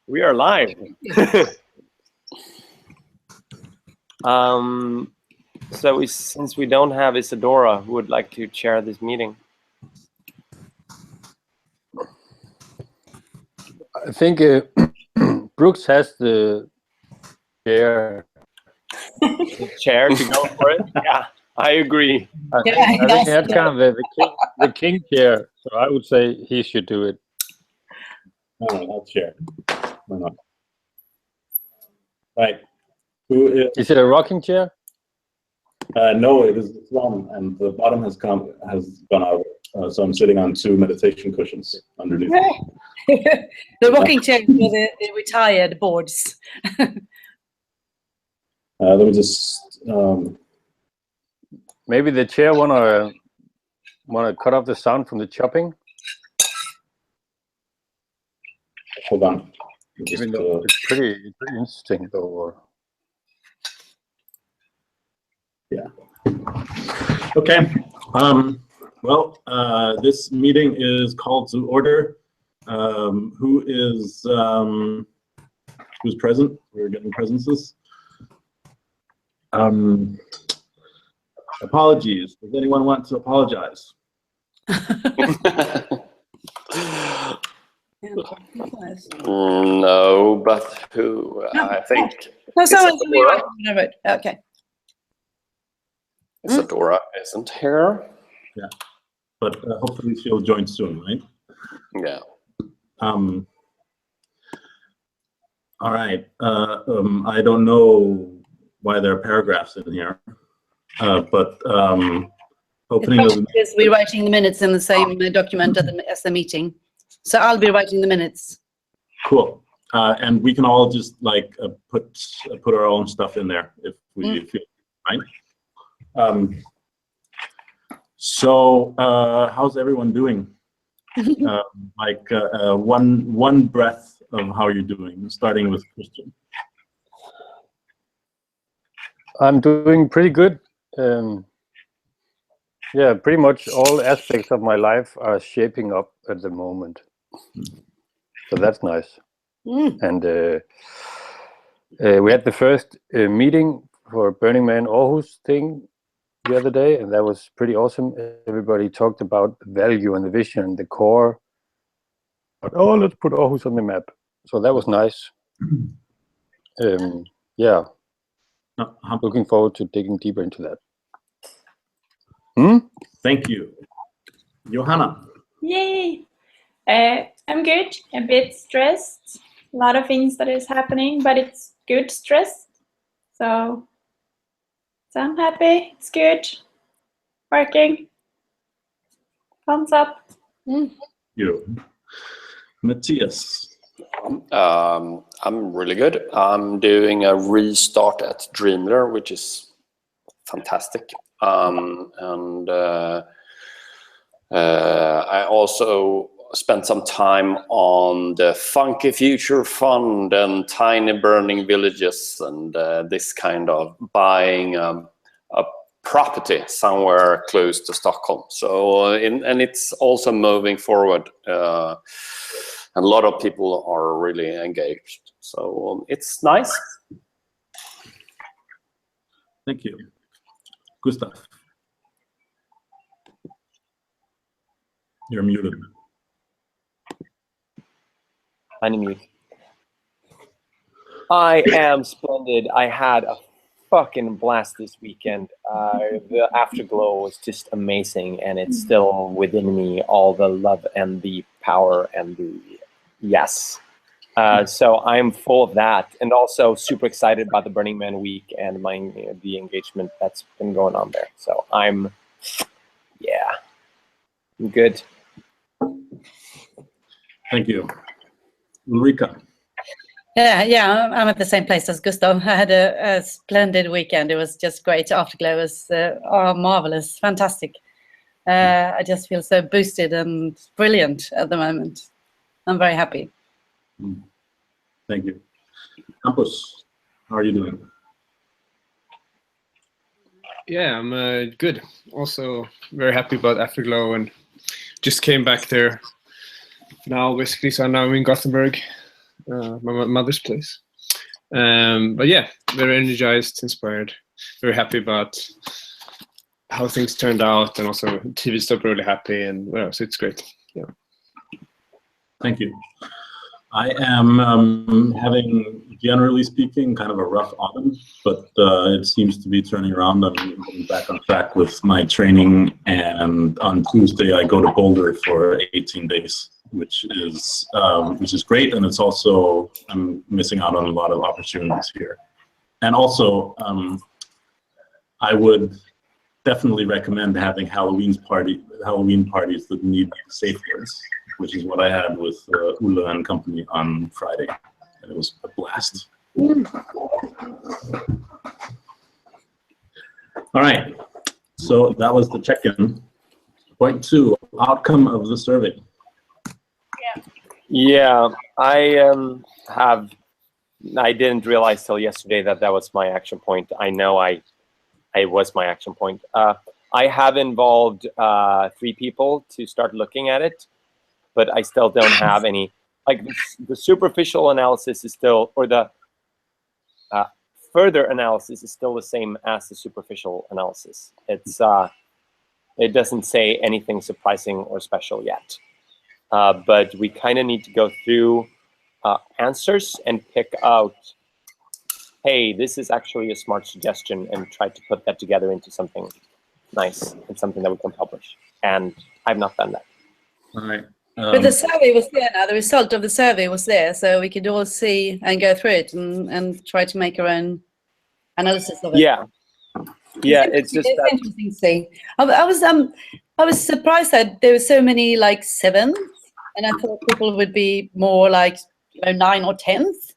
We are live. So since we don't have Isadora, who would like to chair this meeting? I think Brooks has the chair. The chair to go for it? Yeah, I agree. I think that's kind of the king chair, so I would say he should do it. All right, I'll chair. Why not? Right. Who Is it a rocking chair? No, it is the throne, and the bottom has gone out. So I'm sitting on 2 meditation cushions underneath. The rocking chair for the retired boards. Let me just. Maybe the chair wanna cut off the sound from the chopping. Hold on. Even though it's pretty interesting, though. Yeah. Okay. Well, this meeting is called to order. Who's present? We're getting presences. Apologies. Does anyone want to apologize? No, but who? I think. No, okay. Isadora isn't here. Yeah, but hopefully she'll join soon, right? Yeah. All right. I don't know why there are paragraphs in here, but opening of because we're writing the minutes in the same document as the meeting, so I'll be writing the minutes. Cool. And we can all just like put our own stuff in there if we feel right. So how's everyone doing? One breath of how you're doing, starting with Christian. I'm doing pretty good. Yeah, pretty much all aspects of my life are shaping up at the moment. So that's nice. And we had the first meeting for Burning Man Aarhus thing the other day, and that was pretty awesome. Everybody talked about the value and the vision and the core. But, oh, let's put Aarhus on the map. So that was nice. Yeah. I'm looking forward to digging deeper into that. Thank you. Johanna. Yay! I'm good, a bit stressed. A lot of things that is happening, but it's good stress. So I'm happy, it's good. Working. Thumbs up. You. Matthias. I'm really good. I'm doing a restart at Dreamler, which is fantastic. I also spent some time on the Funky Future Fund and Tiny Burning Villages and this kind of buying a property somewhere close to Stockholm. So, and it's also moving forward. And a lot of people are really engaged. So it's nice. Thank you. Gustav. You're muted. Unmute. I am splendid. I had a fucking blast this weekend. The afterglow was just amazing, and it's still within me, all the love and the power and the yes. So I'm full of that, and also super excited about the Burning Man week and the engagement that's been going on there. So I'm good. Thank you. Ulrika. Yeah, I'm at the same place as Gustav. I had a splendid weekend. It was just great. Afterglow was marvelous, fantastic. I just feel so boosted and brilliant at the moment. I'm very happy. Thank you. Campus, how are you doing? Yeah, I'm good. Also very happy about Afterglow and just came back there now basically. So now I'm in Gothenburg. my mother's place. But yeah, very energized, inspired, very happy about how things turned out, and also TV Stop really happy, and well, so it's great. Yeah. Thank you. I am having, generally speaking, kind of a rough autumn, but it seems to be turning around. I'm getting back on track with my training, and on Tuesday I go to Boulder for 18 days, which is great, and it's also, I'm missing out on a lot of opportunities here. And also, I would definitely recommend having Halloween parties that need safeguards, which is what I had with Ulla and company on Friday, and it was a blast. All right, so that was the check-in. Point 2, outcome of the survey. Yeah, I didn't realize till yesterday that that was my action point. I know it was my action point. I have involved 3 people to start looking at it, but I still don't have any, like the superficial analysis is still, or the further analysis is still the same as the superficial analysis. It's it doesn't say anything surprising or special yet, but we kind of need to go through answers and pick out, hey, this is actually a smart suggestion, and try to put that together into something nice and something that we can publish. And I've not done that. All right. But the survey was there now. The result of the survey was there, so we could all see and go through it and try to make our own analysis of it. Yeah, yeah. It's just that, interesting to see. I was surprised that there were so many like 7s, and I thought people would be more like 9 or 10s,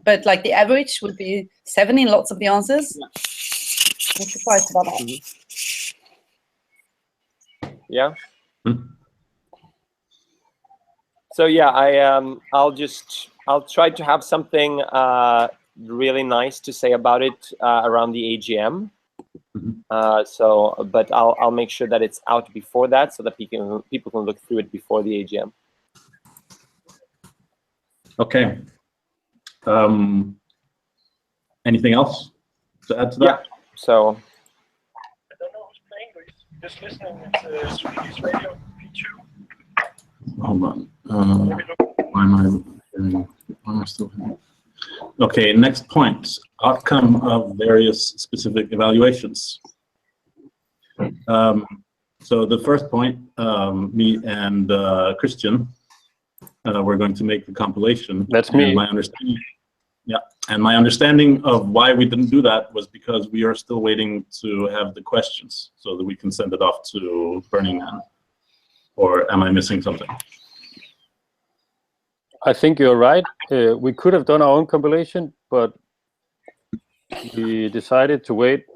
but like the average would be 7 in lots of the answers. I'm surprised about that. Yeah. So yeah, I'll try to have something really nice to say about it around the AGM. But I'll make sure that it's out before that, so that people can look through it before the AGM. Okay. Anything else to add to that? Yeah. So. I don't know who's playing, but just listening. It's Swedish Radio P2. Hold on. Why am I still here? Okay, next point. Outcome of various specific evaluations. So the first point, me and Christian, we're going to make the compilation. That's me. And my understanding, yeah, and my understanding of why we didn't do that was because we are still waiting to have the questions so that we can send it off to Burning Man. Or am I missing something? I think you're right. We could have done our own compilation, but we decided to wait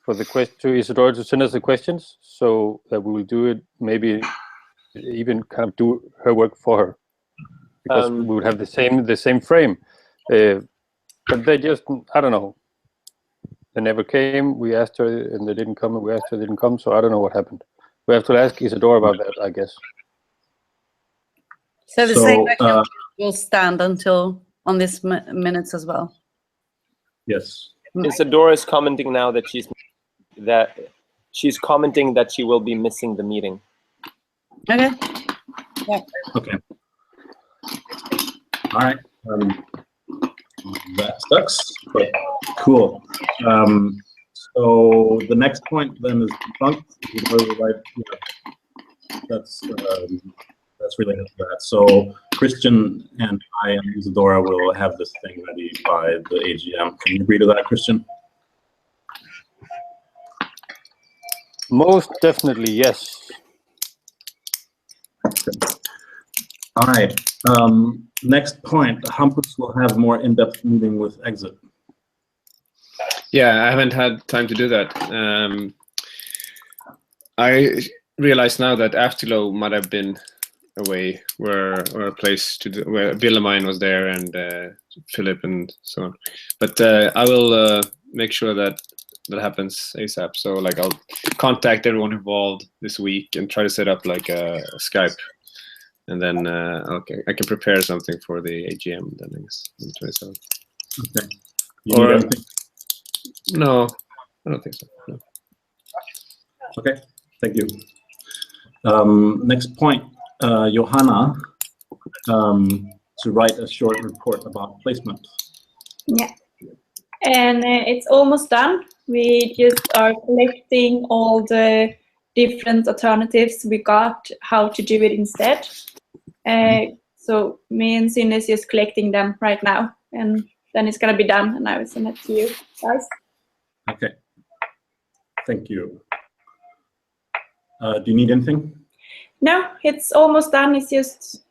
for the to Isidora to send us the questions, so that we will do it, maybe even kind of do her work for her, because we would have the same frame. But they just, I don't know. They never came. We asked her, and they didn't come. And we asked her, they didn't come. So I don't know what happened. We have to ask Isidora about that, I guess. So the same action will stand until on this minutes as well. Yes. Isadora is commenting now that she's commenting that she will be missing the meeting. Okay. Yeah. Okay. All right. That sucks, but cool. So the next point then is debunked. That's related to that. So Christian and I and Isadora will have this thing ready by the AGM. Can you agree to that, Christian? Most definitely, yes. All right. Next point, Hampus will have more in-depth meeting with Exit. Yeah, I haven't had time to do that. I realize now that Afterglow might have been away, or a place where Wilhelmine was there, and Philip and so on. But I will make sure that happens ASAP. So like I'll contact everyone involved this week and try to set up like a Skype and then I can prepare something for the AGM then, I guess, on the 27th. Okay. You need Or anything? no, I don't think so. No. Okay, thank you. Next point, Johanna, to write a short report about placement. Yeah, and it's almost done. We just are collecting all the different alternatives we got, how to do it instead. So me and Synne is just collecting them right now, and then it's gonna be done, and I will send it to you guys. Okay, thank you. Do you need anything? No, it's almost done. It's just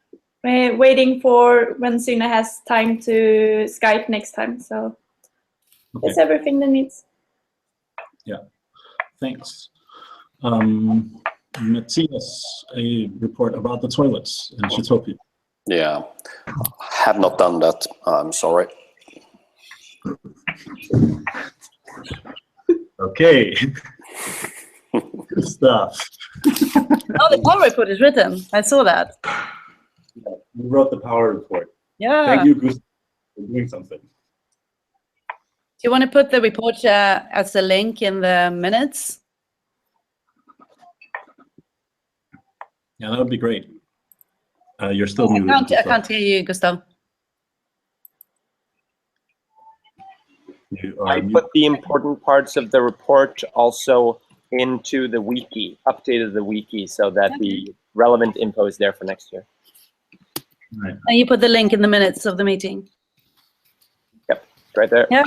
waiting for when Synne has time to Skype next time. So that's everything that needs. Yeah, thanks. Matthias, a report about the toilets in Chitopia. Yeah, have not done that. I'm sorry. Okay. Good stuff. Oh, the power report is written. I saw that. You wrote the power report. Yeah. Thank you, Gustav, for doing something. Do you want to put the report as a link in the minutes? Yeah, that would be great. You're still muted. I can't hear you, Gustav. I put the important parts of the report also into the wiki, updated the wiki, so that the relevant info is there for next year. Right. And you put the link in the minutes of the meeting. Yep, right there. Yep.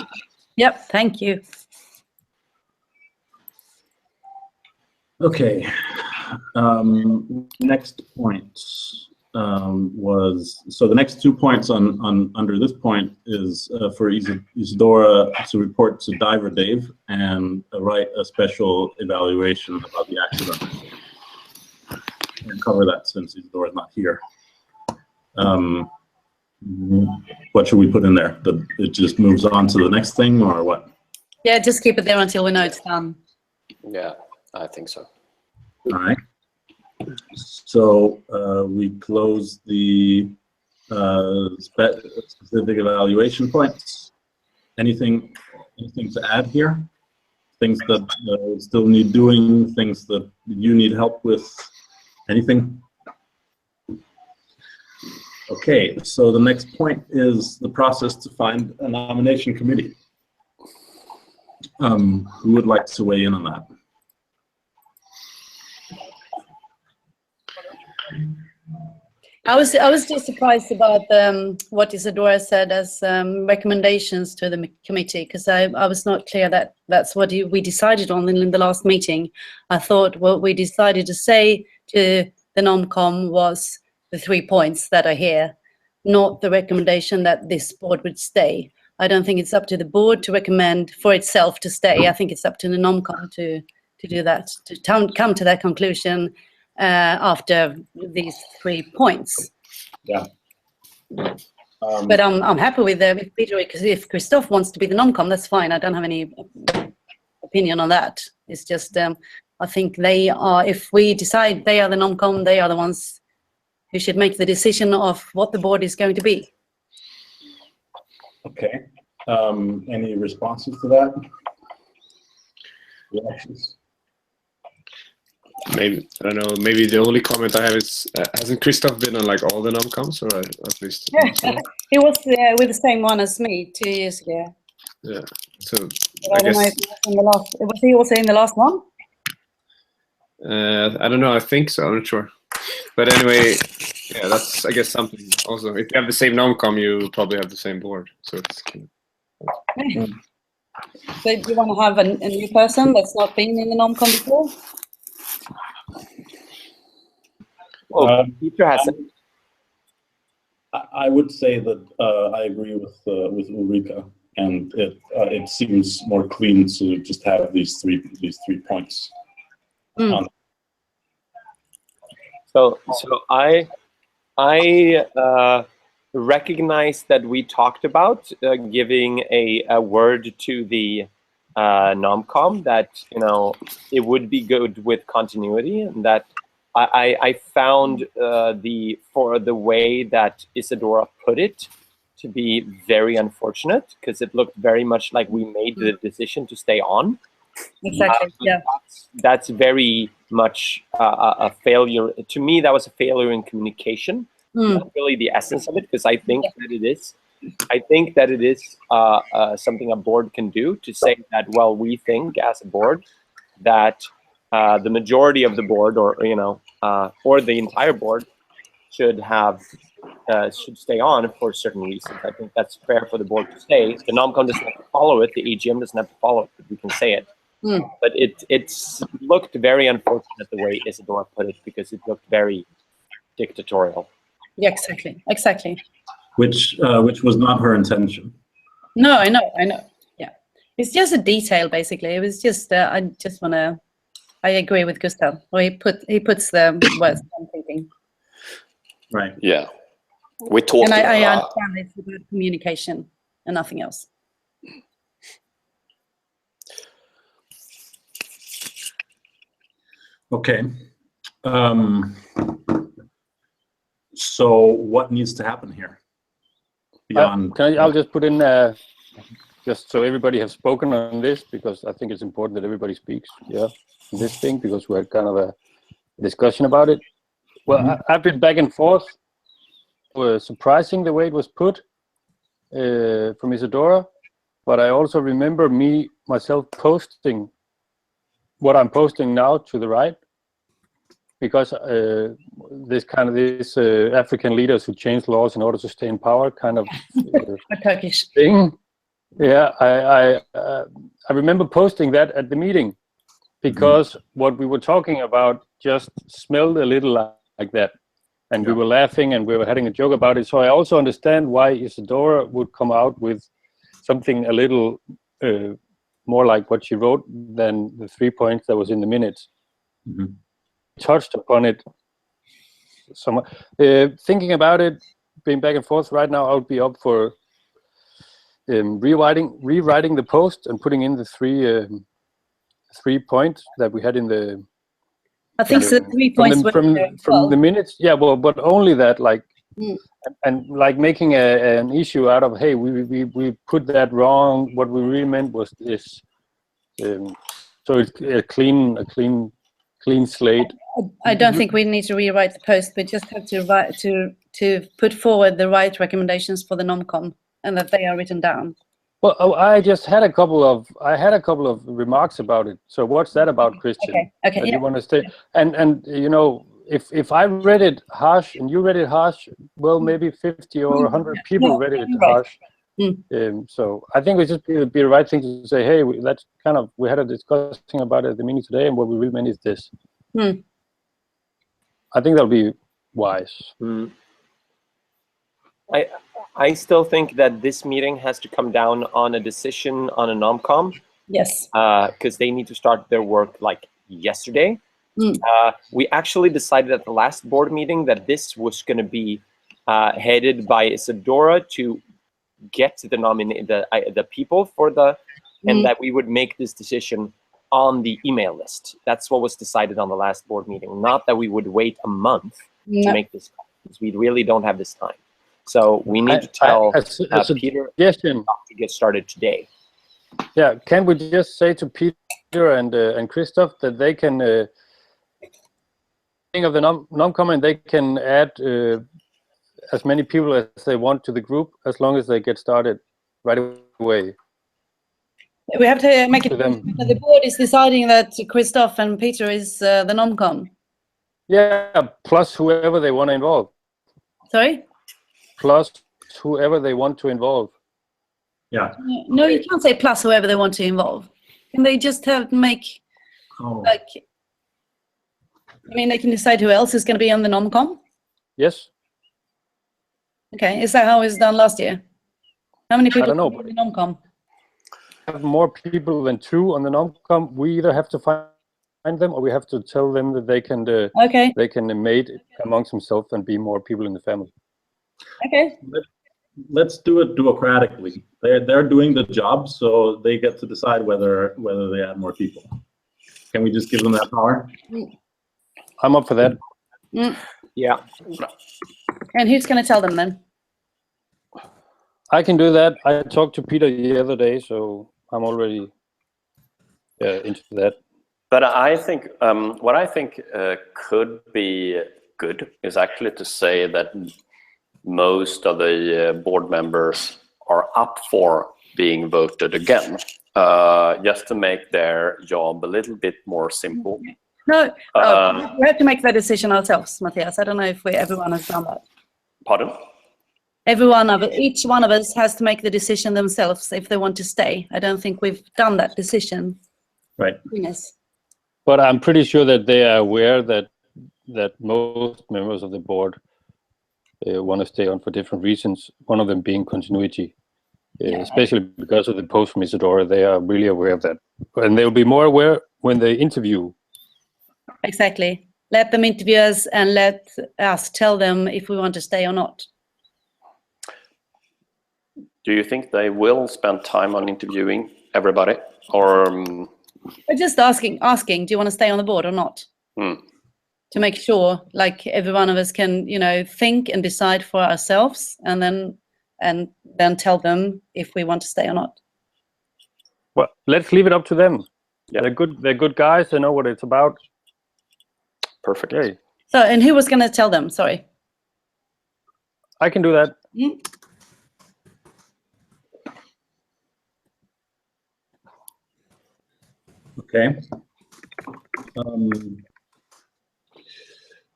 Yep. Thank you. Okay. Next point was, so the next 2 points on under this point is for Isadora to report to Diver Dave and write a special evaluation about the accident. And cover that since Isadora is not here. What should we put in there? That it just moves on to the next thing, or what? Yeah, just keep it there until we know it's done. Yeah, I think so. All right. So we close the specific evaluation points. Anything to add here? Things that still need doing, things that you need help with, anything? Okay, so the next point is the process to find a nomination committee. Who would like to weigh in on that? I was just surprised about what Isadora said as recommendations to the committee, because I was not clear that that's what we decided on in the last meeting. I thought what we decided to say to the NomCom was the 3 points that are here, not the recommendation that this board would stay. I don't think it's up to the board to recommend for itself to stay. I think it's up to the NomCom to do that, to come to that conclusion after these 3 points. Yeah. But I'm happy with Peter, because if Christoph wants to be the NomCom, that's fine. I don't have any opinion on that. It's just I think they are. If we decide they are the NomCom, they are the ones who should make the decision of what the board is going to be. Okay. Any responses to that? Reactions? Maybe, I don't know, maybe the only comment I have is, hasn't Christoph been on like all the NomComs, or at least? He was with the same one as me 2 years ago. Yeah, so I don't know if was he also in the last one? I don't know, I think so, I'm not sure. But anyway, yeah, that's, I guess, something also. If you have the same NomCom, you probably have the same board. So it's So do you want to have a new person that's not been in the NomCom before? Well, Peter has I would say that I agree with Ulrika, and it seems more clean to just have these three points. So I recognize that we talked about giving a word to the NomCom that, you know, it would be good with continuity, and that I found the way that Isadora put it to be very unfortunate, because it looked very much like we made the decision to stay on. Exactly. Yeah. That's very much a failure. To me, that was a failure in communication. Not really the essence of it, because I think that it is. I think that it is something a board can do, to say that, well, we think as a board that the majority of the board, or or the entire board, should stay on for certain reasons. I think that's fair for the board to say. The NomCon doesn't have to follow it. The AGM doesn't have to follow it. But we can say it. But it's looked very unfortunate the way Isadora put it, because it looked very dictatorial. Yeah, exactly. Which was not her intention. No, I know. Yeah, it's just a detail, basically. It was just I agree with Gustav. Well, he puts the words I'm thinking. Right. Yeah, we talked. And I understand it's about communication and nothing else. Okay. So what needs to happen here? Beyond I'll just put in, just so everybody has spoken on this, because I think it's important that everybody speaks, on this thing, because we had kind of a discussion about it. Well, I've been back and forth. It was surprising the way it was put from Isadora, but I also remember myself posting what I'm posting now to the right, because this African leaders who change laws in order to stay in power kind of Turkish thing. Yeah, I remember posting that at the meeting, because what we were talking about just smelled a little like that, and we were laughing and we were having a joke about it. So I also understand why Isadora would come out with something a little more like what she wrote than the 3 points that was in the minutes. Touched upon it. Thinking about it, being back and forth right now, I would be up for rewriting the post and putting in the 3 points that we had in the. I think the 3 points from the minutes. Yeah, well, but only that, like, and like making an issue out of, hey, we put that wrong. What we really meant was this. So it's a clean slate. I don't think we need to rewrite the post. We just have to put forward the right recommendations for the NomCom, and that they are written down. Well, I just had a couple of remarks about it. So what's that about, Christian? Okay. You want to stay? And if I read it harsh and you read it harsh, well, maybe 50 or 100 people read it harsh. So I think it would just be the right thing to say, hey, that's kind of, we had a discussion about it at the meeting today, and what we really meant is this. I think that'll be wise. I still think that this meeting has to come down on a decision on a NomCom. Yes. Because they need to start their work like yesterday. We actually decided at the last board meeting that this was going to be headed by Isadora to get to the people for the, and that we would make this decision on the email list. That's what was decided on the last board meeting. Not that we would wait a month to make this call, because we really don't have this time. So we need to tell Peter to get started today. Yeah, can we just say to Peter and Christoph that they can think of the NomCom, and they can add as many people as they want to the group, as long as they get started right away. We have to make it. The board is deciding that Christoph and Peter is the NomCom. Yeah, plus whoever they want to involve. Sorry? Plus whoever they want to involve. Yeah. No, you can't say plus whoever they want to involve. Can they just have to make like? I mean, they can decide who else is going to be on the NomCom. Yes. Okay, is that how it was done last year? How many people I don't know, on the NomCom? Have more people than 2 on the NomCom. We either have to find them, or we have to tell them that they can they can mate amongst themselves and be more people in the family. Okay. Let's do it democratically. They're doing the job, so they get to decide whether they add more people. Can we just give them that power? I'm up for that. Yeah. And who's going to tell them then? I can do that. I talked to Peter the other day, so I'm already into that. But I think what I think could be good is actually to say that most of the board members are up for being voted again, just to make their job a little bit more simple. No, we have to make that decision ourselves, Matthias. I don't know if everyone has done that. Pardon? Each one of us has to make the decision themselves if they want to stay. I don't think we've done that decision. Right. Yes. But I'm pretty sure that they are aware that most members of the board want to stay on for different reasons, one of them being continuity. Especially because of the post from Isadora, they are really aware of that. And they'll be more aware when they interview. Exactly. Let them interview us and let us tell them if we want to stay or not. Do you think they will spend time on interviewing everybody? Or Just asking, do you want to stay on the board or not? To make sure, like, every one of us can, think and decide for ourselves, and then tell them if we want to stay or not. Well, let's leave it up to them. Yeah. They're good guys. They know what it's about. Perfect. Okay. So, and who was going to tell them? Sorry. I can do that. Okay.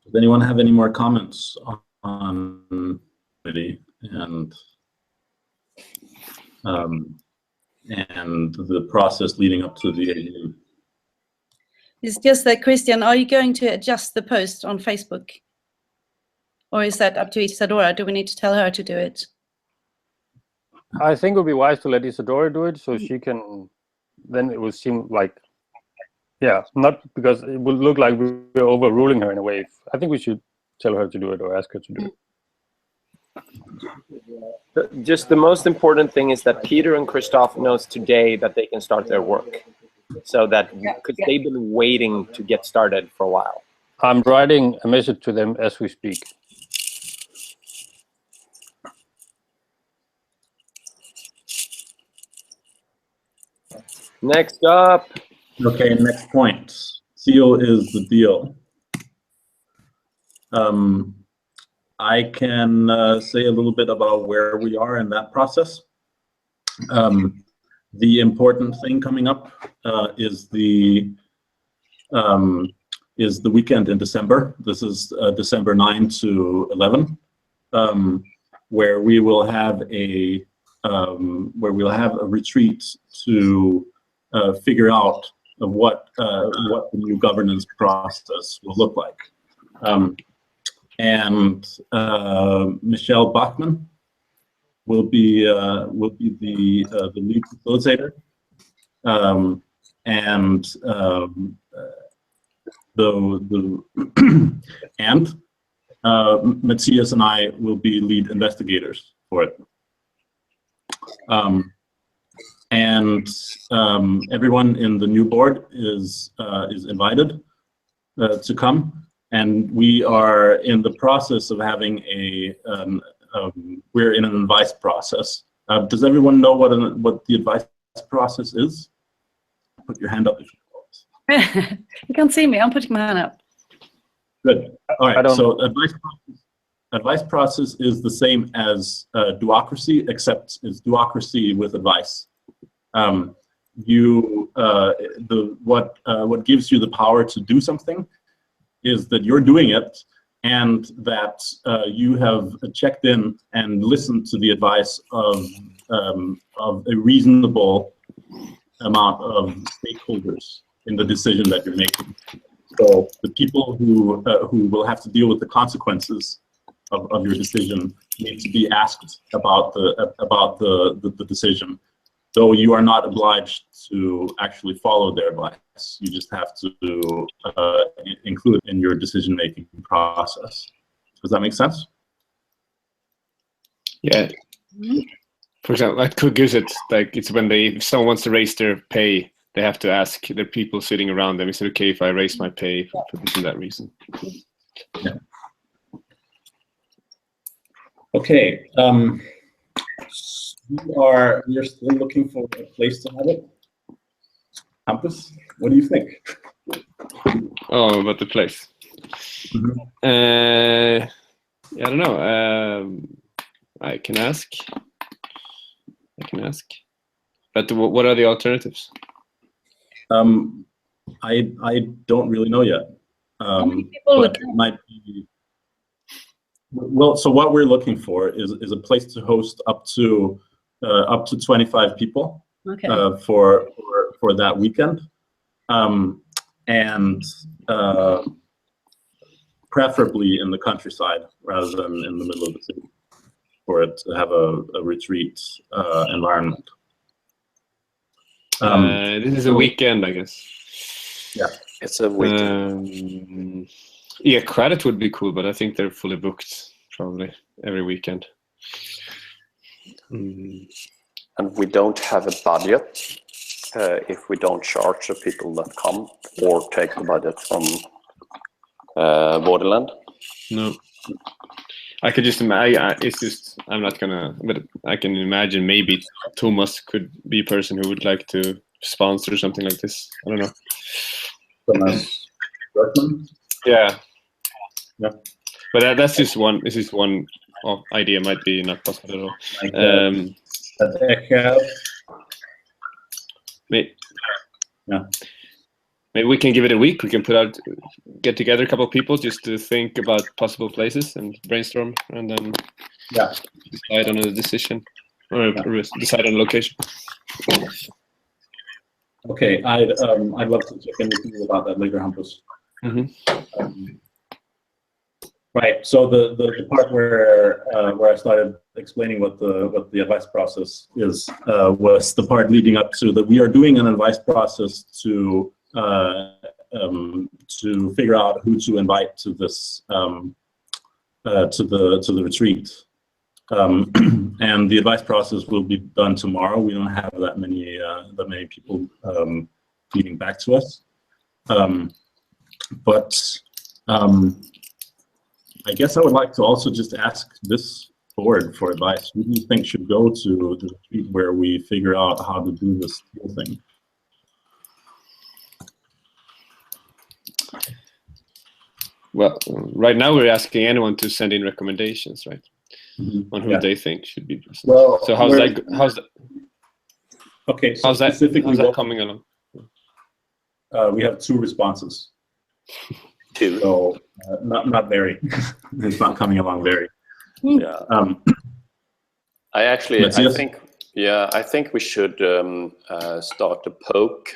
Does anyone have any more comments on committee and the process leading up to the AGM? It's just that, Christian, are you going to adjust the post on Facebook? Or is that up to Isadora? Do we need to tell her to do it? I think it would be wise to let Isadora do it, so she can, then it will seem like, not because it will look like we're overruling her in a way. I think we should tell her to do it or ask her to do it. Just the most important thing is that Peter and Christoph knows today that they can start their work. So that, because they've been waiting to get started for a while. I'm writing a message to them as we speak. Next up. Okay, next point. Seal is the deal. I can say a little bit about where we are in that process. The important thing coming up is the weekend in December. This is December 9 to 11, where we will have a retreat to figure out what the new governance process will look like. And Michelle Bachmann will be the lead facilitator, and Matthias and I will be lead investigators for it. And everyone in the new board is invited to come, and we are in the process of having we're in an advice process. Does everyone know what the advice process is? Put your hand up if you know. You can't see me. I'm putting my hand up. Good. All right. So advice process is the same as duocracy, except it's duocracy with advice. What gives you the power to do something is that you're doing it, and that you have checked in and listened to the advice of a reasonable amount of stakeholders in the decision that you're making. So the people who will have to deal with the consequences of your decision need to be asked about the decision. Though you are not obliged to actually follow their advice, you just have to include it in your decision-making process. Does that make sense? Yeah. For example, at Kugguset, like it's when if someone wants to raise their pay, they have to ask the people sitting around them, is it okay if I raise my pay for this and that reason? Yeah. Okay. We're still looking for a place to have it. Hampus, what do you think? Oh, about the place. Yeah, I don't know. I can ask. But what are the alternatives? I don't really know yet. How many people would But it might be. Well, so what we're looking for is a place to host up to 25 people. Okay. For that weekend, and preferably in the countryside rather than in the middle of the city, for it to have a retreat environment. This is a weekend, I guess. Yeah, it's a weekend. Yeah, credit would be cool, but I think they're fully booked probably every weekend. And we don't have a budget if we don't charge the people that come or take the budget from Borderland. No, I could just imagine. It's just I'm not gonna, but I can imagine maybe Thomas could be a person who would like to sponsor something like this. I don't know. Thomas Berkman? Yeah. Yeah. But that's just one. This is one idea. Might be not possible at all. Maybe we can give it a week. We can get together a couple of people just to think about possible places and brainstorm, and then decide on a decision or decide on a location. Okay, I'd love to check in with you about that later, Hampus. Right. So the part where I started explaining what the advice process is was the part leading up to that. We are doing an advice process to figure out who to invite to this to the retreat, and the advice process will be done tomorrow. We don't have that many people feeding back to us, but. I guess I would like to also just ask this board for advice. Who do you think should go to the retreat where we figure out how to do this whole thing? Well, right now we're asking anyone to send in recommendations, right? On who they think should be present. Well, so how's that? Okay, so how's that coming along? We have 2 responses. 2. So not very. It's not coming along very. Yeah. I think we should start to poke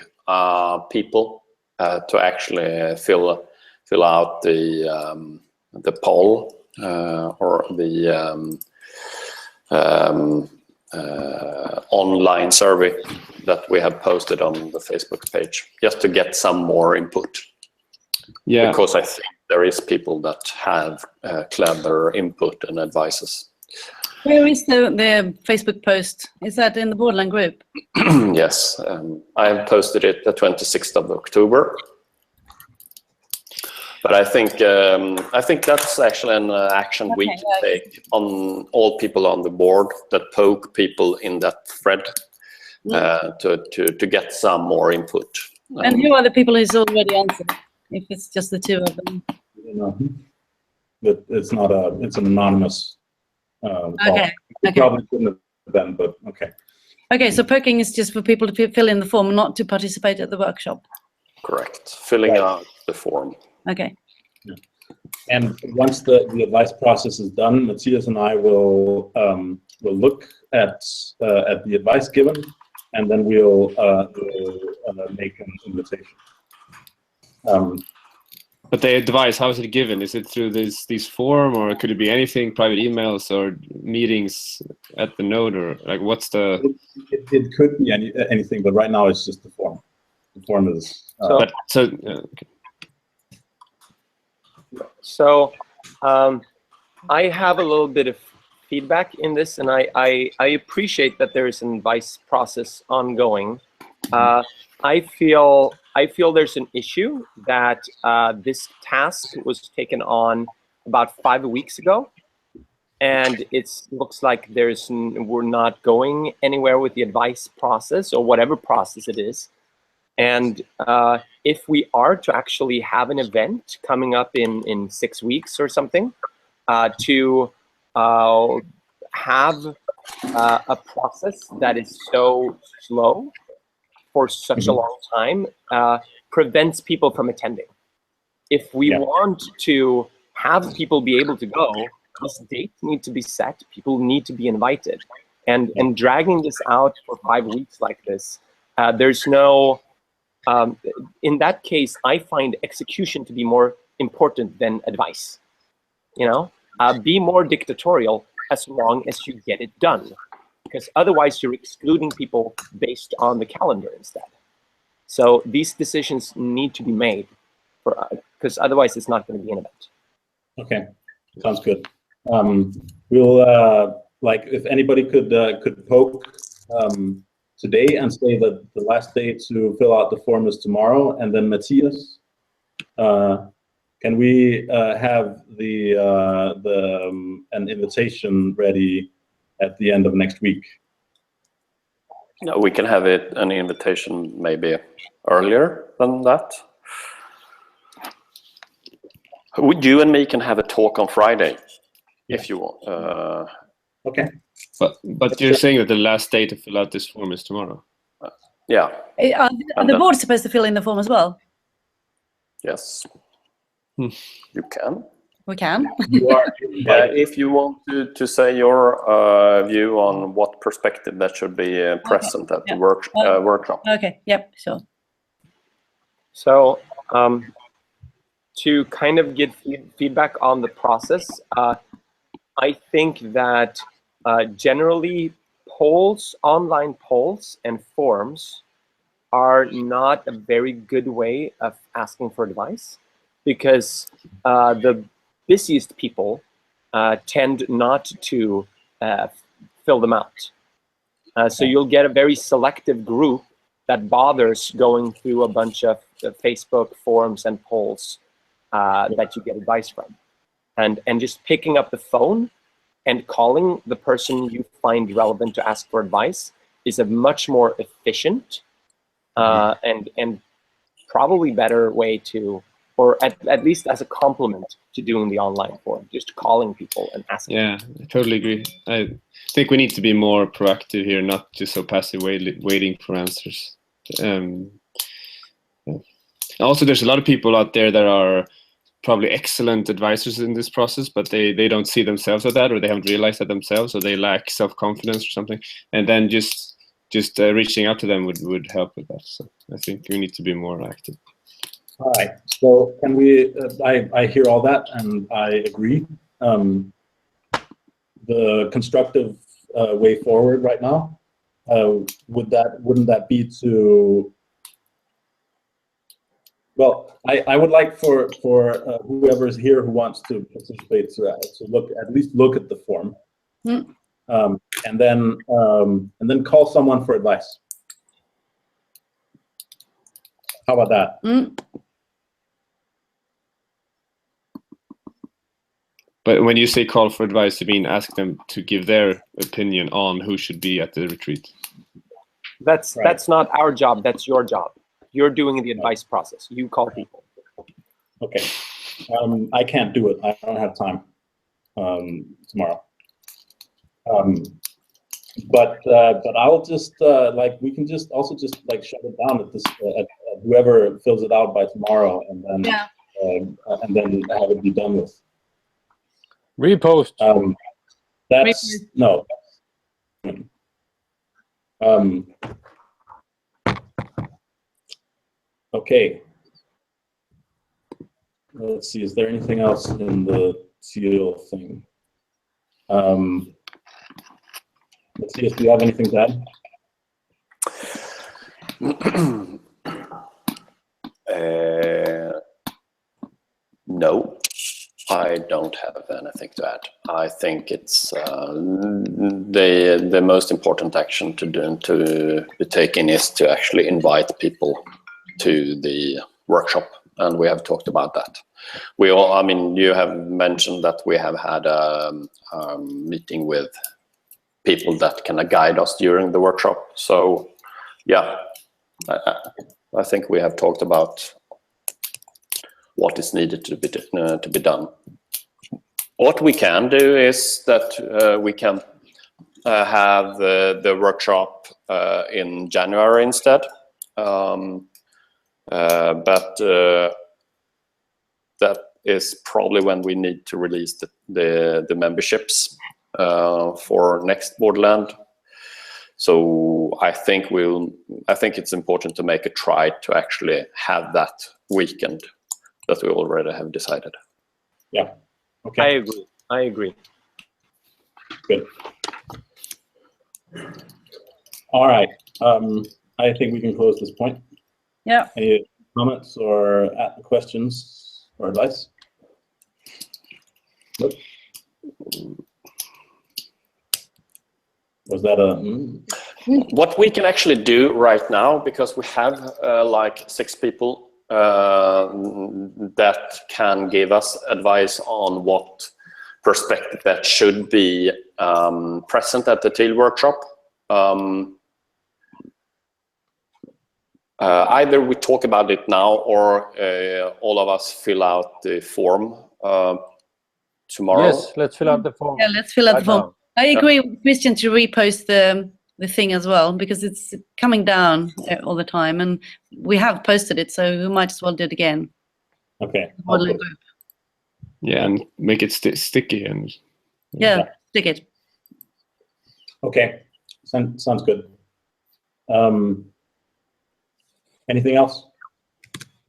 people to actually fill out the poll or the online survey that we have posted on the Facebook page, just to get some more input. Yeah, because I think there is people that have clever input and advices. Where is the Facebook post? Is that in the Borderland group? Yes, I have posted it the 26th of October. But I think that's actually an action we can take on all people on the board, that poke people in that thread to get some more input. And who are the people who's already answered? If it's just the 2 of them. But it's not it's an anonymous okay. Probably shouldn't have been, but okay. Okay, so poking is just for people to fill in the form, not to participate at the workshop. Correct. Filling out the form. Okay. Yeah. And once the advice process is done, Matthias and I will look at the advice given, and then we'll make an invitation. But the advice, how is it given? Is it through this form, or could it be anything, private emails or meetings at the node, or like what's the? It could be anything, but right now it's just the form. The form is. Okay. So I have a little bit of feedback in this, and I appreciate that there is an advice process ongoing. I feel I feel there's an issue that this task was taken on about 5 weeks ago, and it looks like we're not going anywhere with the advice process or whatever process it is. And if we are to actually have an event coming up in 6 weeks or something, to have a process that is so slow for such a long time prevents people from attending. If we want to have people be able to go, this date needs to be set, people need to be invited. And dragging this out for 5 weeks like this, there's no, in that case, I find execution to be more important than advice. You know, be more dictatorial as long as you get it done, because otherwise you're excluding people based on the calendar instead. So these decisions need to be made, because otherwise it's not going to be an event. Okay, sounds good. We'll like if anybody could poke today and say that the last day to fill out the form is tomorrow, and then Matthias, can we have an invitation ready at the end of next week? No, we can have an invitation maybe earlier than that. You and me can have a talk on Friday, if you want. Okay. But you're saying that the last day to fill out this form is tomorrow? Yeah. Are the board supposed to fill in the form as well? Yes. You can. We can. You are. If you want to say your view on what perspective that should be present at the workshop. Okay. Yep. Sure. So to kind of get feedback on the process, I think that generally online polls and forms are not a very good way of asking for advice, because the busiest people tend not to fill them out. So you'll get a very selective group that bothers going through a bunch of Facebook forums and polls that you get advice from. And just picking up the phone and calling the person you find relevant to ask for advice is a much more efficient and probably better way to, or at least as a complement to doing the online form, just calling people and asking. Yeah, I totally agree. I think we need to be more proactive here, not just so passive waiting for answers. Also, there's a lot of people out there that are probably excellent advisors in this process, but they don't see themselves as that, or they haven't realized that themselves, or they lack self-confidence or something. And then just reaching out to them would help with that. So I think we need to be more active. All right. So can we? I hear all that, and I agree. The constructive way forward right now, wouldn't that be to? Well, I would like for whoever is here who wants to participate to at least look at the form, and then call someone for advice. How about that? But when you say call for advice, you mean ask them to give their opinion on who should be at the retreat? That's not our job. That's your job. You're doing the advice process. You call people. Okay. I can't do it. I don't have time tomorrow. But I'll just we can just also just shut it down at this at whoever fills it out by tomorrow, and then have it be done with. Repost. That's no. Okay. Let's see. Is there anything else in the seal thing? Let's see if you have anything to add. No, I don't have anything to add. I think it's the most important action to be taken is to actually invite people to the workshop, and we have talked about that. We all, I mean, you have mentioned that we have had a meeting with people that can guide us during the workshop. So yeah, I think we have talked about what is needed to be done. What we can do is that we can have the workshop in January instead, but that is probably when we need to release the memberships for next Borderland. So I think it's important to make a try to actually have that weekend that we already have decided. Yeah. Okay. I agree. Good. All right. I think we can close this point. Yeah. Any comments or questions or advice? Nope. Was that a? What we can actually do right now, because we have like 6 people that can give us advice on what perspective that should be present at the TIL workshop. Either we talk about it now, or all of us fill out the form tomorrow. Yes, let's fill out the form. Yeah, let's fill out right the form. now. I agree with Christian to repost the thing as well, because it's coming down all the time, and we have posted it, so we might as well do it again. Okay. Borderland group. Yeah, and make it sticky and Yeah, stick it. Okay. Sounds good. Anything else?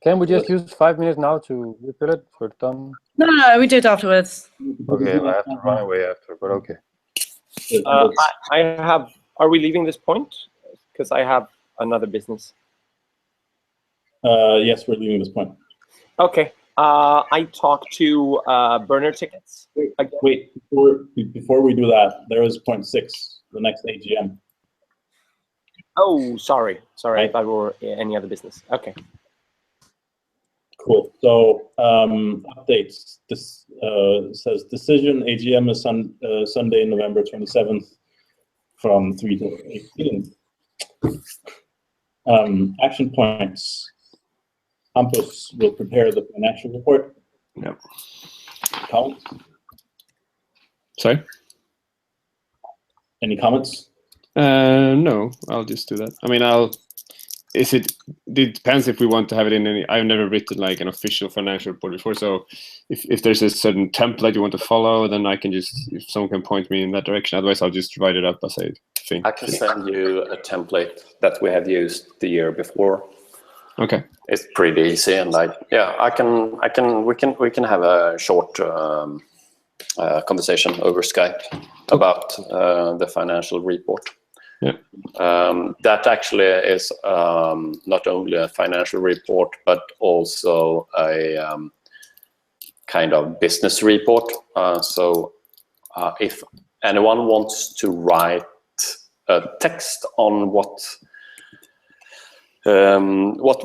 Can we just use 5 minutes now to refill it so it's done? No, we do it afterwards. Okay, I have to run away after, but okay. Are we leaving this point? Because I have another business. Yes, we're leaving this point. Okay. I talked to burner tickets. Wait, before we do that, there is point 6, the next AGM. Oh, sorry. I thought we were any other business. Okay. Cool. So updates. This says decision AGM is Sunday, November 27th from 3 to 18. Action points. Campus will prepare the financial report. Yep. Comments? Sorry? Any comments? No, I'll just do that. I mean, it depends if we want to have it in any. I've never written like an official financial report before, so if there's a certain template you want to follow, then I can just, if someone can point me in that direction. Otherwise, I'll just write it up as I think. I can send you a template that we have used the year before. Okay. It's pretty easy, and we can have a short conversation over Skype about the financial report. Yeah. That actually is not only a financial report, but also a kind of business report. So if anyone wants to write a text on what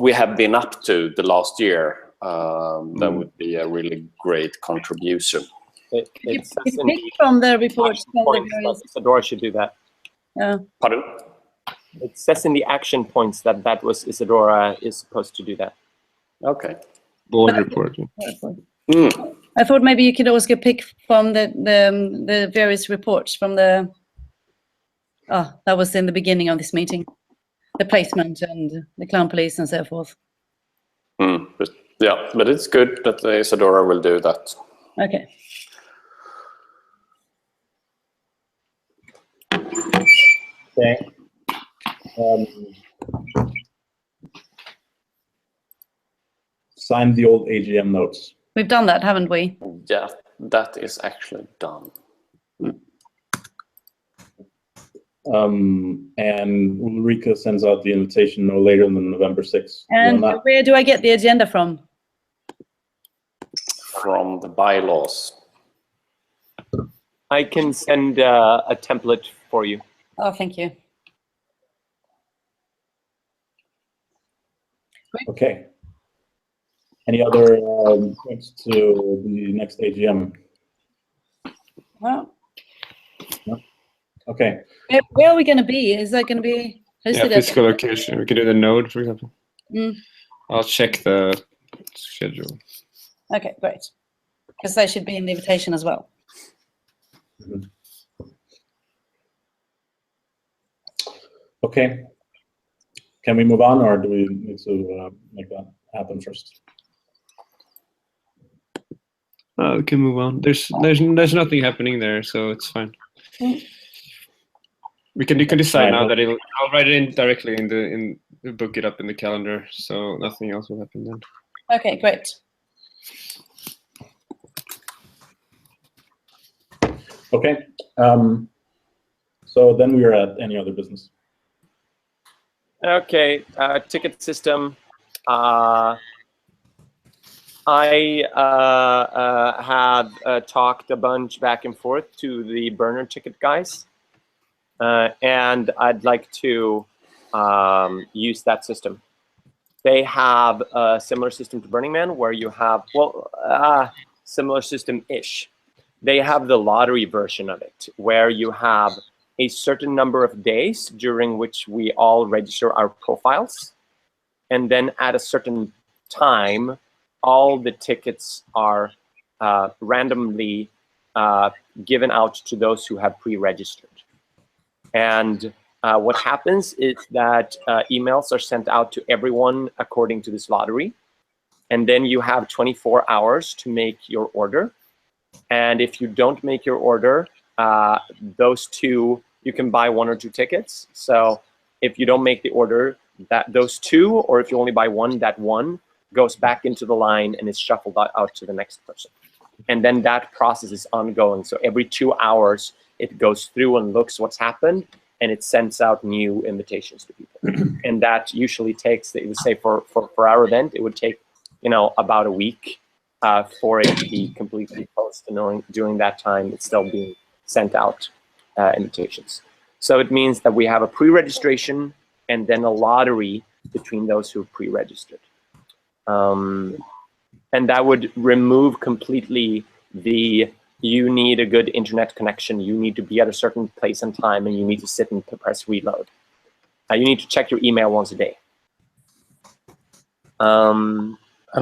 we have been up to the last year, that would be a really great contribution. It You says pick in the from the report. action points that Isadora should do that. Pardon? It says in the action points that was Isadora is supposed to do that. Okay. Board report. I thought maybe you could also pick from the various reports from the. Oh, that was in the beginning of this meeting, the placement and the clown police and so forth. But it's good that Isadora will do that. Okay. Okay. Sign the old AGM notes. We've done that, haven't we? Yeah, that is actually done. And Ulrika sends out the invitation no later than November 6th. And where do I get the agenda from? From the bylaws. I can send a template for you. Oh, thank you. Okay. Any other points to the next AGM? Well, No? Okay. where are we going to be? Is that going to be hosted Yeah, at? physical location. We can do the node, for example. Mm. I'll check the schedule. Okay, great. Because they should be in the invitation as well. Mhm. Okay. Can we move on, or do we need to make that happen first? We can move on. There's nothing happening there, so it's fine. Mm. You can decide Right, now well- that I'll write it in directly book it up in the calendar, so nothing else will happen then. Okay, great. Okay. So then we are at any other business. Okay, ticket system. I have talked a bunch back and forth to the burner ticket guys, and I'd like to use that system. They have a similar system to Burning Man where you have, well, similar system-ish. They have the lottery version of it where you have a certain number of days during which we all register our profiles. And then at a certain time, all the tickets are randomly given out to those who have pre-registered. And what happens is that emails are sent out to everyone according to this lottery. And then you have 24 hours to make your order. And if you don't make your order, you can buy 1 or 2 tickets. So if you don't make the order, those 2, or if you only buy 1, that 1 goes back into the line and is shuffled out to the next person. And then that process is ongoing. So every 2 hours, it goes through and looks what's happened, and it sends out new invitations to people. And that usually takes, it would say for our event, it would take, about a week for it to be completely closed. And during that time, it's still being sent out invitations. So it means that we have a pre-registration and then a lottery between those who pre-registered. And that would remove completely you need a good internet connection, you need to be at a certain place and time, and you need to sit and press reload. You need to check your email once a day. And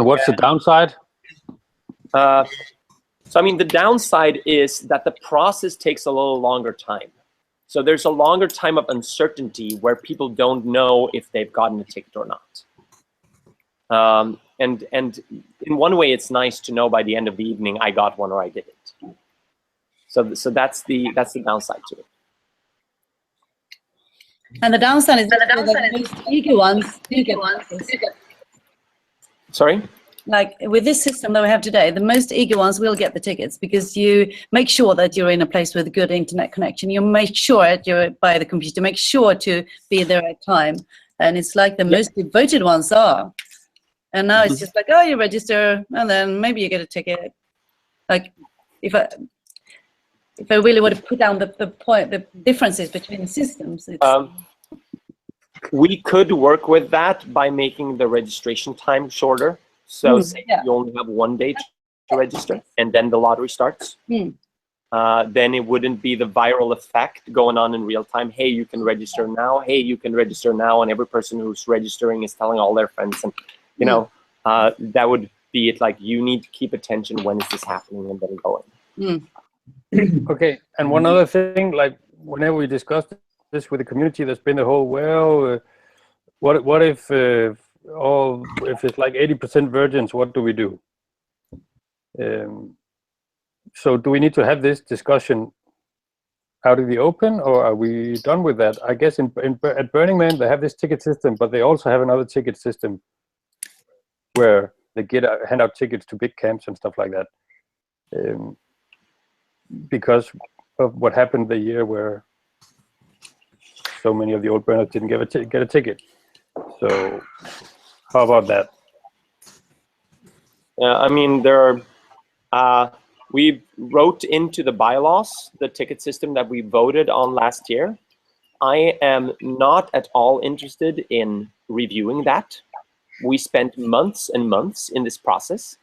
what's the downside? So, I mean, the downside is that the process takes a little longer time. So there's a longer time of uncertainty where people don't know if they've gotten a ticket or not. And in one way, it's nice to know by the end of the evening I got one or I didn't. So that's the downside to it. And the downside is that the most eager ones do get ones. Sorry? Like with this system that we have today, the most eager ones will get the tickets because you make sure that you're in a place with a good internet connection. You make sure you're by the computer, make sure to be there at time. And it's like the most devoted ones are. And now it's just like, oh, you register, and then maybe you get a ticket. Like, if I really want to put down the differences between the systems, we could work with that by making the registration time shorter. So say you only have 1 day to register, and then the lottery starts. Then it wouldn't be the viral effect going on in real time. Hey, you can register now. Hey, you can register now. And every person who's registering is telling all their friends. And, that would be it. Like, you need to keep attention. When is this happening? And then going. Okay. And one other thing, like whenever we discussed this with the community, there's been the whole, what if it's like 80% virgins, what do we do? So do we need to have this discussion out in the open, or are we done with that? I guess at Burning Man, they have this ticket system, but they also have another ticket system where they hand out tickets to big camps and stuff like that. Because of what happened the year where so many of the old burners didn't get a ticket. So how about that? Yeah, I mean, we wrote into the bylaws the ticket system that we voted on last year. I am not at all interested in reviewing that. we spent months and months in this process,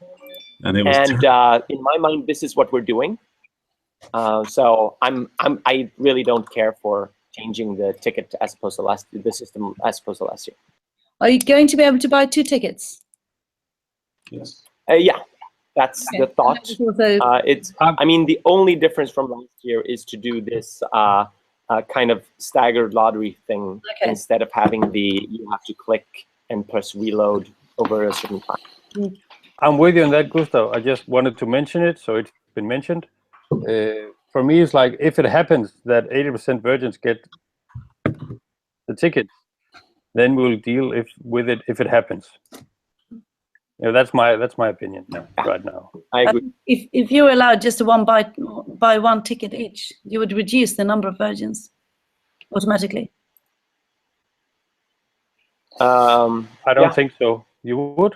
And it was and in my mind, this is what we're doing. So I really don't care for changing the ticket as opposed to the system as opposed to last year. Are you going to be able to buy 2 tickets? yes. Yeah, that's the thought. Also, I mean, the only difference from last year is to do this kind of staggered lottery thing instead of having you have to click and press reload over a certain time. I'm with you on that, Gustav. I just wanted to mention it, so it's been mentioned. For me, it's like if it happens that 80% virgins get the ticket, then we'll deal with it if it happens. That's my opinion right now. I agree. If you're allowed just to buy 1 ticket each, you would reduce the number of virgins automatically. I don't think so. You would?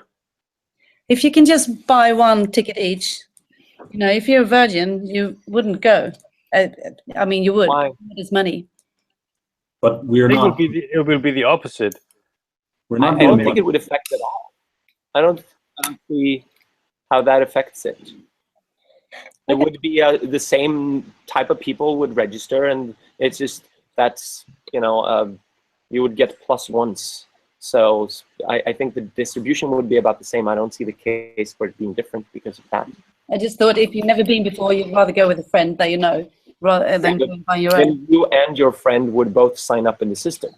If you can just buy 1 ticket each, if you're a virgin, you wouldn't go. I mean, you would. Why? It's money. But we're not. It will be the opposite. We're not. I don't think it would affect it all. I don't see how that affects it. It would be the same type of people would register, and it's just that's you would get +1s. So I think the distribution would be about the same. I don't see the case for it being different because of that. I just thought if you've never been before, you'd rather go with a friend that you know rather than going by your own. Then you and your friend would both sign up in the system,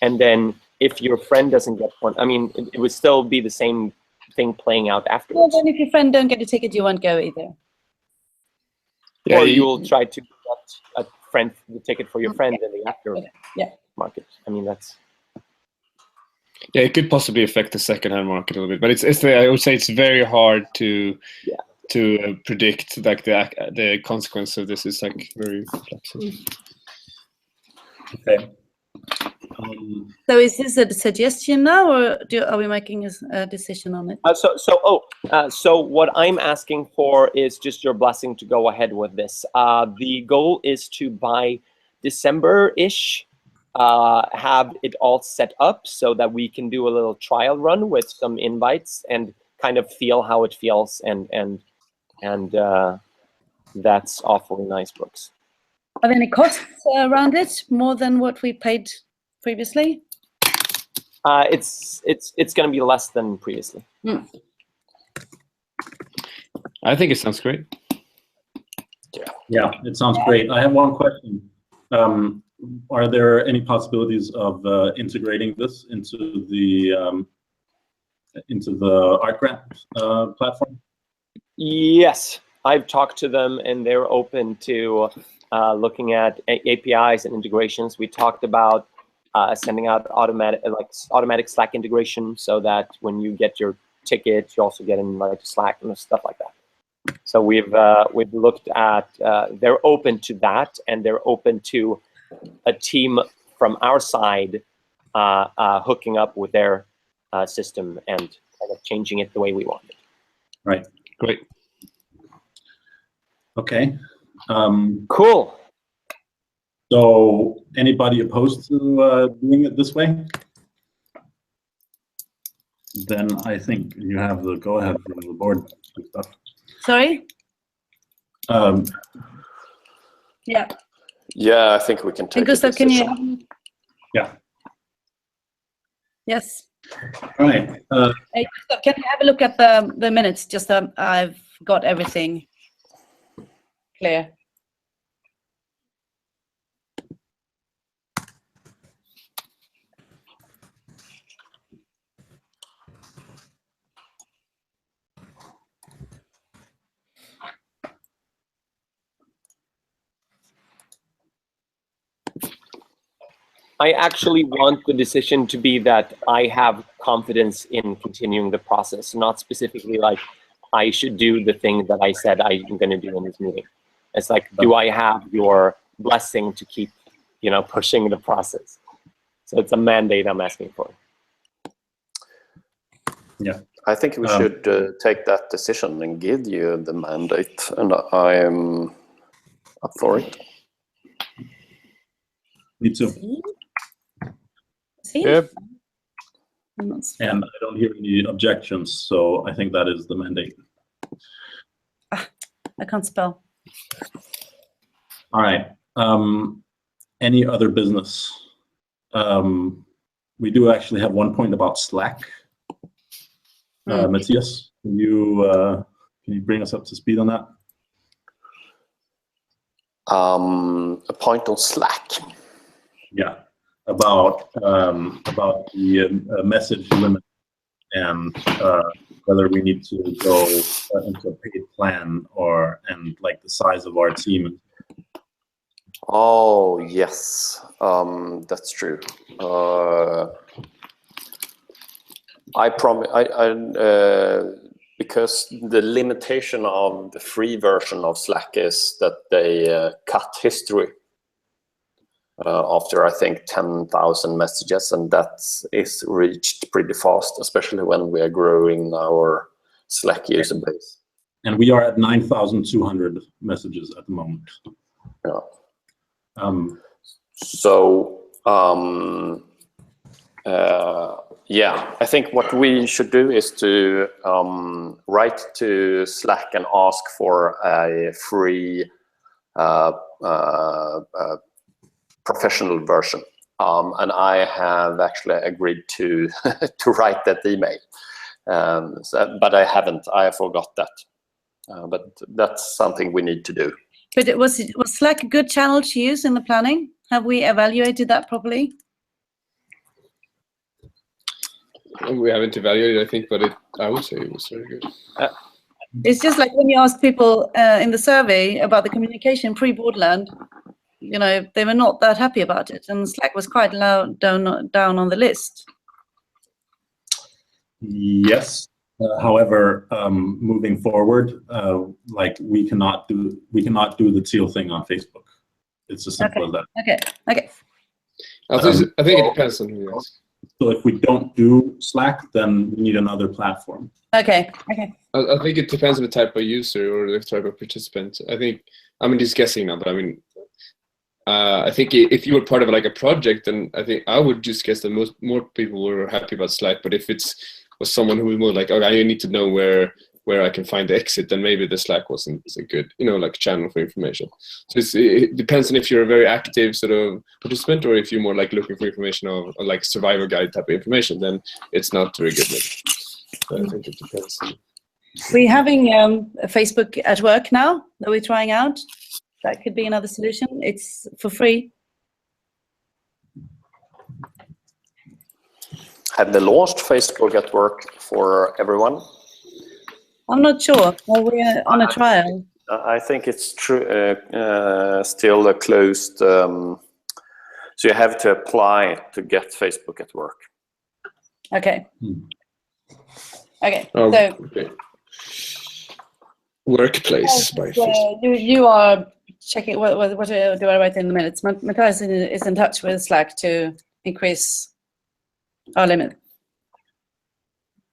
and then if your friend doesn't get one, I mean, it would still be the same thing playing out afterwards. Well, then if your friend don't get a ticket, you won't go either. Yeah, or you'll try to get the ticket for your friend in the after market. I mean, that's. Yeah, it could possibly affect the second-hand market a little bit, but I would say it's very hard to predict. Like the consequence of this is like very flexible. Okay. So is this a suggestion now, or are we making a decision on it? So what I'm asking for is just your blessing to go ahead with this. The goal is to by December-ish have it all set up so that we can do a little trial run with some invites and kind of feel how it feels, and that's awfully nice, Brooks. Are there any costs around it more than what we paid previously? It's going to be less than previously. I think it sounds great. Yeah, it sounds great. I have one question. Are there any possibilities of integrating this into the Art Grant platform? Yes, I've talked to them, and they're open to looking at APIs and integrations. We talked about sending out automatic Slack integration, so that when you get your ticket, you also get invited to Slack and stuff like that. So we've looked at. They're open to that, and they're open to a team from our side hooking up with their system and kind of changing it the way we want it. Right. Great. Okay. Cool. So anybody opposed to doing it this way? Then I think you have the go-ahead from the board stuff. Sorry? Yeah. Yeah, I think we can take Gustav, a can decision. you? Yeah. Yes. All right. Hey, Gustav, can you have a look at the minutes? Just I've got everything clear. I actually want the decision to be that I have confidence in continuing the process, not specifically like I should do the thing that I said I'm going to do in this meeting. It's like, do I have your blessing to keep, pushing the process? So it's a mandate I'm asking for. Yeah. I think we should take that decision and give you the mandate, and I am up for it. Me too. See? Yep. And I don't hear any objections, so I think that is the mandate. I can't spell. All right. Any other business? We do actually have one point about Slack. Matthias, can you bring us up to speed on that? A point on Slack. Yeah, about the message limit and whether we need to go into a paid plan and like the size of our team. Oh yes, that's true. I promise. Because the limitation of the free version of Slack is that they cut history after I think 10,000 messages, and that is reached pretty fast, especially when we are growing our Slack user base. And we are at 9,200 messages at the moment. Yeah. Yeah, I think what we should do is to write to Slack and ask for a free professional version. And I have actually agreed to to write that email. But I haven't. I forgot that. But that's something we need to do. But was Slack a good channel to use in the planning? Have we evaluated that properly? We haven't evaluated, I think, but I would say it was very good. It's just like when you ask people in the survey about the communication pre-Borderland, you know, they were not that happy about it, and Slack was quite low down on the list. Yes. However, moving forward, like we cannot do the teal thing on Facebook. It's as simple as that. Okay. I think it depends on who you ask. So if we don't do Slack, then we need another platform. Okay. I think it depends on the type of user or the type of participant. I'm just guessing now, but I mean, I think if you were part of like a project, then I think I would just guess that more people were happy about Slack. But if was someone who was more like, okay, I need to know where I can find the exit, then maybe the Slack wasn't a good, like channel for information. So it depends on if you're a very active sort of participant or if you're more like looking for information or like survivor guide type of information, then it's not very good. So I think it depends. We're having Facebook at work now that we're trying out. That could be another solution. It's for free. Have they launched Facebook at work for everyone? I'm not sure. Well, we're on a trial. I think it's true. Still a closed. So you have to apply to get Facebook at work. Okay. Okay. Oh, so okay. Workplace by Facebook. You are checking. What do I write in the minutes? Matthias is in touch with Slack to increase our limit.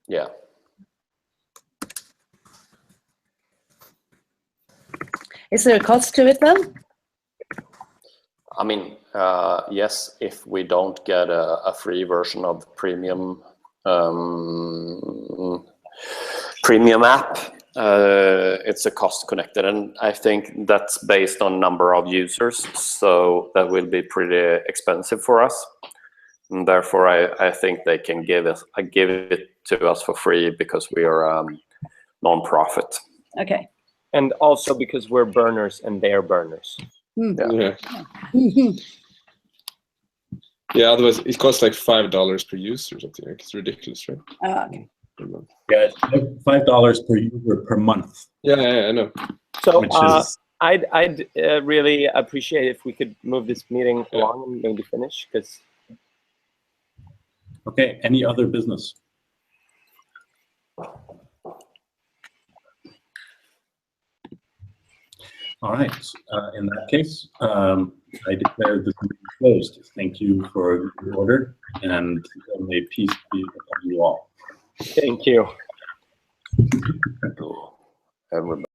Yeah. Is there a cost to it then? I mean, yes, if we don't get a free version of the premium app, it's a cost connected, and I think that's based on number of users, so that will be pretty expensive for us. And therefore, I think they can give it to us for free because we are non-profit. Okay. And also because we're burners and they're burners. Yeah. Yeah, otherwise it costs like $5 per user or something. It's ridiculous, right? Okay. Yeah, it's $5 per user per month. Yeah, I know. So I'd really appreciate if we could move this meeting along and maybe finish, because. Okay. Any other business? All right. In that case, I declare this meeting closed. Thank you for your order, and may peace be upon you all. Thank you. Everybody.